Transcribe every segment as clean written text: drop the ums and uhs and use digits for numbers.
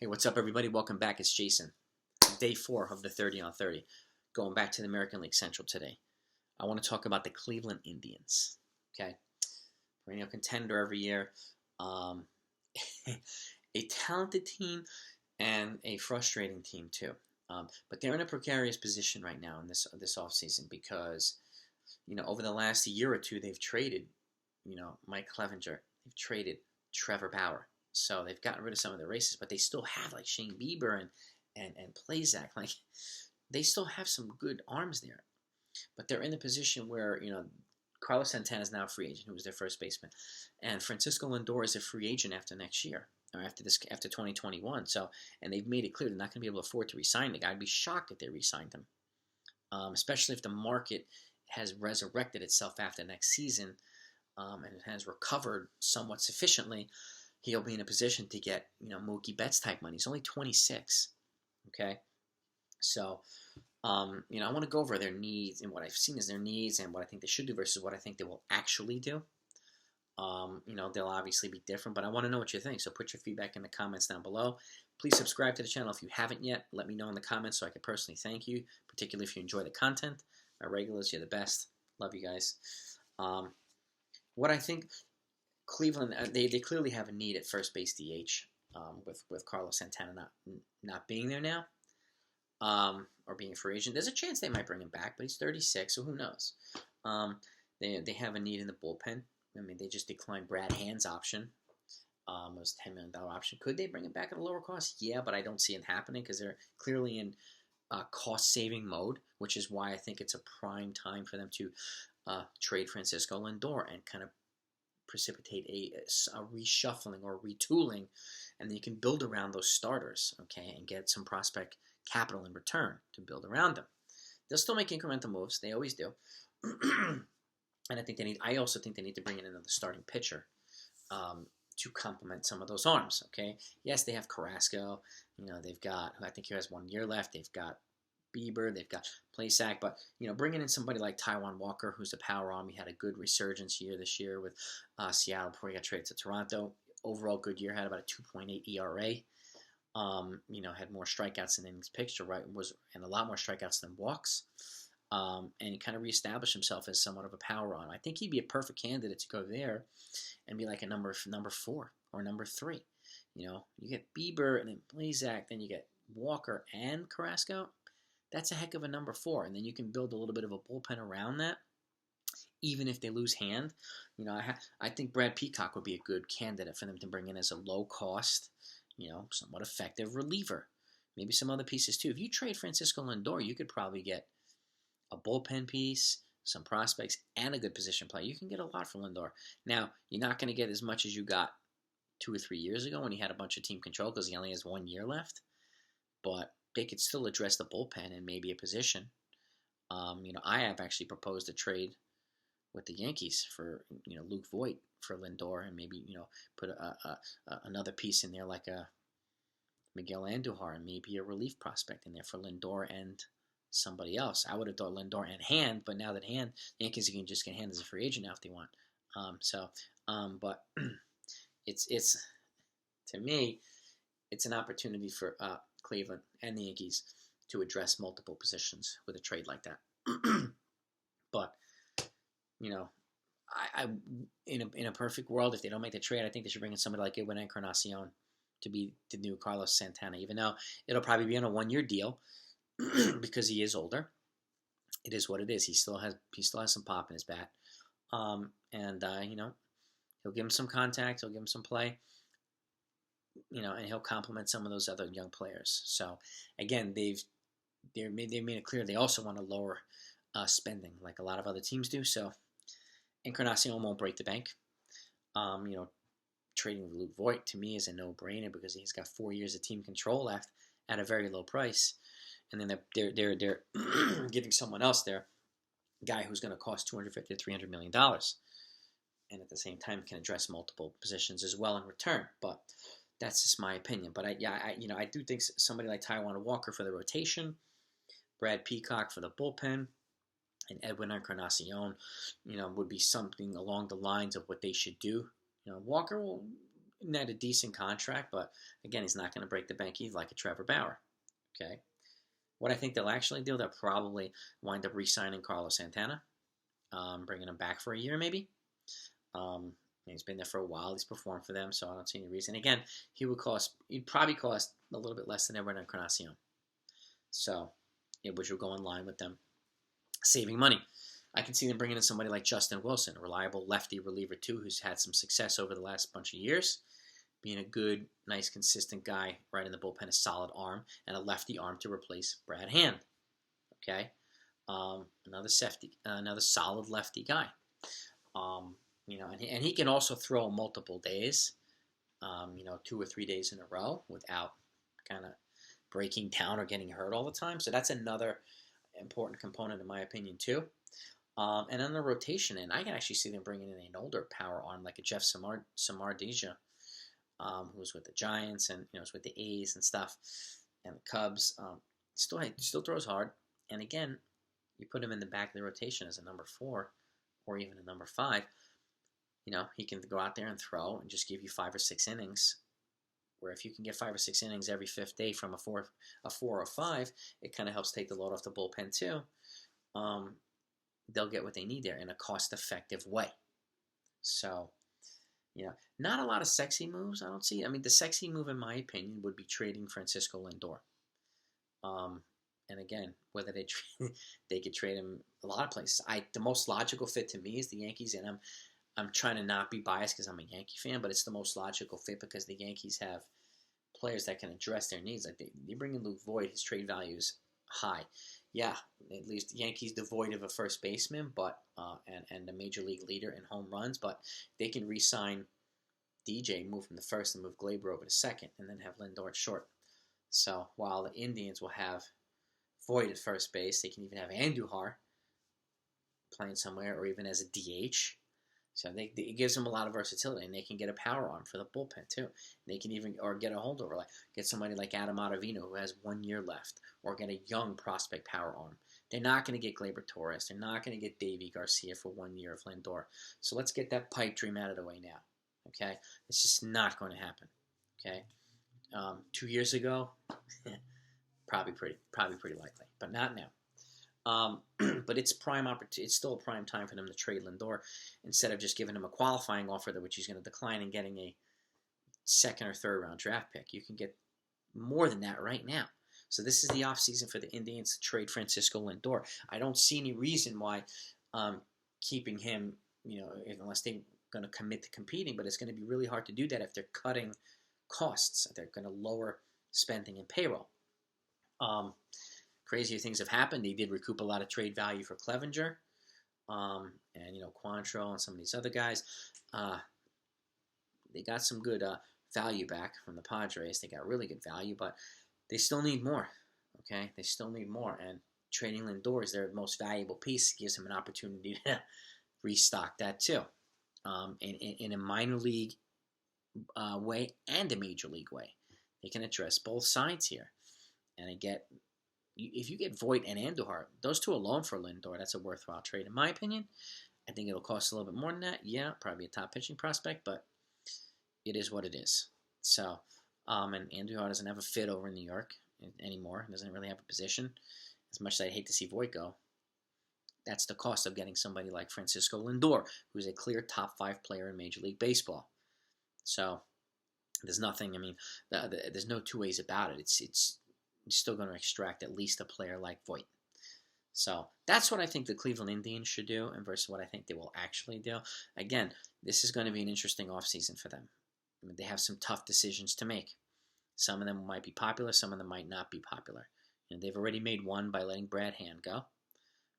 Hey, what's up, everybody? Welcome back. It's Jason. Day 4 of the 30 on 30. Going back to the American League Central today. I want to talk about the Cleveland Indians. Okay? Perennial contender every year. A talented team and a frustrating team, too. But they're in a precarious position right now in this offseason because, over the last year or two, they've traded, Mike Clevenger. They've traded Trevor Bauer. So they've gotten rid of some of the races, but they still have like Shane Bieber and Plazak. Like they still have some good arms there. But they're in the position where, Carlos Santana is now a free agent, who was their first baseman. And Francisco Lindor is a free agent after next year, or after 2021. So, and they've made it clear they're not going to be able to afford to re-sign the guy. I'd be shocked if they re-signed him. Especially if the market has resurrected itself after next season, and it has recovered somewhat sufficiently. He'll be in a position to get, Mookie Betts type money. He's only 26, okay? So, I want to go over their needs, and what I've seen is their needs and what I think they should do versus what I think they will actually do. They'll obviously be different, but I want to know what you think. So put your feedback in the comments down below. Please subscribe to the channel if you haven't yet. Let me know in the comments so I can personally thank you, particularly if you enjoy the content. My regulars, you're the best. Love you guys. What I think... Cleveland, they clearly have a need at first base DH with Carlos Santana not being there now or being a free agent. There's a chance they might bring him back, but he's 36, so who knows? They have a need in the bullpen. I mean, they just declined Brad Hand's option. It was a $10 million option. Could they bring him back at a lower cost? Yeah, but I don't see it happening because they're clearly in cost-saving mode, which is why I think it's a prime time for them to trade Francisco Lindor and kind of precipitate a reshuffling or retooling, and then you can build around those starters, okay, and get some prospect capital in return to build around them. They'll still make incremental moves. They always do. And I also think they need to bring in another starting pitcher to complement some of those arms, okay? Yes, they have Carrasco. They've got, I think he has 1 year left. They've got Bieber, they've got Plazak, but bringing in somebody like Taijuan Walker, who's a power arm, he had a good resurgence this year with Seattle before he got traded to Toronto. Overall, good year, had about a 2.8 ERA. Had more strikeouts than innings pitched, and a lot more strikeouts than walks. And he kind of reestablished himself as somewhat of a power arm. I think he'd be a perfect candidate to go there and be like a number 4 or number 3. You get Bieber and then Plazak, then you get Walker and Carrasco. That's a heck of a number 4, and then you can build a little bit of a bullpen around that, even if they lose Hand. I think Brad Peacock would be a good candidate for them to bring in as a low-cost, somewhat effective reliever. Maybe some other pieces, too. If you trade Francisco Lindor, you could probably get a bullpen piece, some prospects, and a good position play. You can get a lot from Lindor. Now, you're not going to get as much as you got 2 or 3 years ago when he had a bunch of team control because he only has 1 year left, but they could still address the bullpen and maybe a position. I have actually proposed a trade with the Yankees for, Luke Voit for Lindor and maybe, put another piece in there like a Miguel Andujar and maybe a relief prospect in there for Lindor and somebody else. I would have thought Lindor and Hand, but now that the Yankees can just get Hand as a free agent now if they want. But it's to me, it's an opportunity for Cleveland and the Yankees to address multiple positions with a trade like that. But I in a perfect world, if they don't make the trade, I think they should bring in somebody like Edwin Encarnacion to be the new Carlos Santana. Even though it'll probably be on a 1 year deal because he is older. It is what it is. He still has some pop in his bat, and he'll give him some contact. He'll give him some play. And he'll complement some of those other young players. So, again, they've made it clear they also want to lower spending, like a lot of other teams do. So, Encarnacion won't break the bank. Trading Luke Voit to me is a no-brainer because he's got 4 years of team control left at a very low price, and then they're giving someone else their guy who's going to cost $250 to $300 million, and at the same time can address multiple positions as well in return, but. That's just my opinion, but I do think somebody like Taijuan Walker for the rotation, Brad Peacock for the bullpen, and Edwin Encarnacion, would be something along the lines of what they should do. Walker will net a decent contract, but again, he's not going to break the bank either like a Trevor Bauer. Okay. What I think they'll actually do, they'll probably wind up re-signing Carlos Santana, bringing him back for a year maybe. He's been there for a while. He's performed for them, so I don't see any reason. Again, he'd probably cost a little bit less than Edwin Encarnacion. So, which will go in line with them saving money. I can see them bringing in somebody like Justin Wilson, a reliable lefty reliever too, who's had some success over the last bunch of years, being a good, nice, consistent guy right in the bullpen, a solid arm, and a lefty arm to replace Brad Hand. Okay, another solid lefty guy. And he can also throw multiple days, 2 or 3 days in a row without kind of breaking down or getting hurt all the time. So that's another important component in my opinion too. And on the rotation end, I can actually see them bringing in an older power arm like a Jeff Samardija, who was with the Giants and was with the A's and stuff, and the Cubs. Still throws hard, and again, you put him in the back of the rotation as a number 4 or even a number 5. He can go out there and throw and just give you 5 or 6 innings. Where if you can get 5 or 6 innings every 5th day from a 4 or 5, it kind of helps take the load off the bullpen too. They'll get what they need there in a cost-effective way. So, not a lot of sexy moves. I don't see. I mean, the sexy move, in my opinion, would be trading Francisco Lindor. And again, whether they could trade him a lot of places. The most logical fit to me is the Yankees, and I'm trying to not be biased because I'm a Yankee fan, but it's the most logical fit because the Yankees have players that can address their needs. Like they bring in Voit, his trade value is high. Yeah, at least the Yankees devoid of a first baseman, but and a major league leader in home runs, but they can re-sign DJ, move from the first and move Glaber over to second, and then have Lindor at short. So while the Indians will have Voit at first base, they can even have Andujar playing somewhere, or even as a DH. So it gives them a lot of versatility, and they can get a power arm for the bullpen too. They can even get a holdover, like get somebody like Adam Ottavino who has 1 year left, or get a young prospect power arm. They're not going to get Gleyber Torres. They're not going to get Davy Garcia for 1 year of Lindor. So let's get that pipe dream out of the way now. Okay, it's just not going to happen. Okay, 2 years ago, probably pretty likely, but not now. But it's prime opportunity. It's still a prime time for them to trade Lindor instead of just giving him a qualifying offer which he's going to decline and getting a 2nd or 3rd round draft pick. You can get more than that right now. So this is the offseason for the Indians to trade Francisco Lindor. I don't see any reason why keeping him, unless they're going to commit to competing, but it's going to be really hard to do that if they're cutting costs. They're going to lower spending and payroll. Crazier things have happened. They did recoup a lot of trade value for Clevenger, and Quantrill and some of these other guys. They got some good value back from the Padres. They got really good value, but they still need more. Okay, they still need more, and trading Lindor is their most valuable piece. It gives them an opportunity to restock that too, in a minor league way and a major league way. They can address both sides here, and if you get Voit and Andujar, those two alone for Lindor, that's a worthwhile trade in my opinion. I think it'll cost a little bit more than that. Yeah, probably a top pitching prospect, but it is what it is. So, and Andujar doesn't have a fit over in New York anymore. He doesn't really have a position. As much as I'd hate to see Voit go, that's the cost of getting somebody like Francisco Lindor, who's a clear top 5 player in Major League Baseball. So, there's nothing, there's no two ways about it. It's still going to extract at least a player like Voit. So that's what I think the Cleveland Indians should do, and versus what I think they will actually do. Again, this is going to be an interesting offseason for them. They have some tough decisions to make. Some of them might be popular, some of them might not be popular. They've already made one by letting Brad Hand go.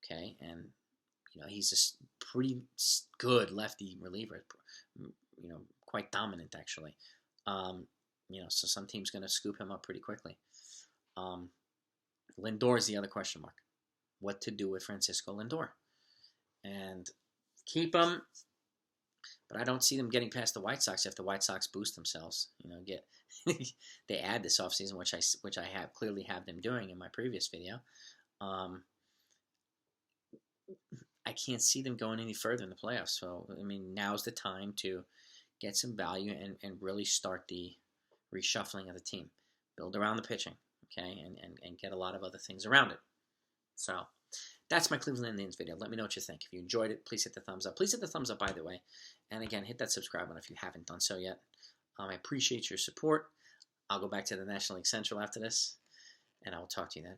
Okay, and he's a pretty good lefty reliever. Quite dominant actually. So some team's going to scoop him up pretty quickly. Lindor is the other question mark. What to do with Francisco Lindor? And keep him, but I don't see them getting past the White Sox if the White Sox boost themselves. They add this offseason, which I have clearly have them doing in my previous video. I can't see them going any further in the playoffs. So now's the time to get some value and really start the reshuffling of the team. Build around the pitching, okay, and get a lot of other things around it. So that's my Cleveland Indians video. Let me know what you think. If you enjoyed it, please hit the thumbs up. Please hit the thumbs up, by the way. And again, hit that subscribe button if you haven't done so yet. I appreciate your support. I'll go back to the National League Central after this, and I will talk to you then.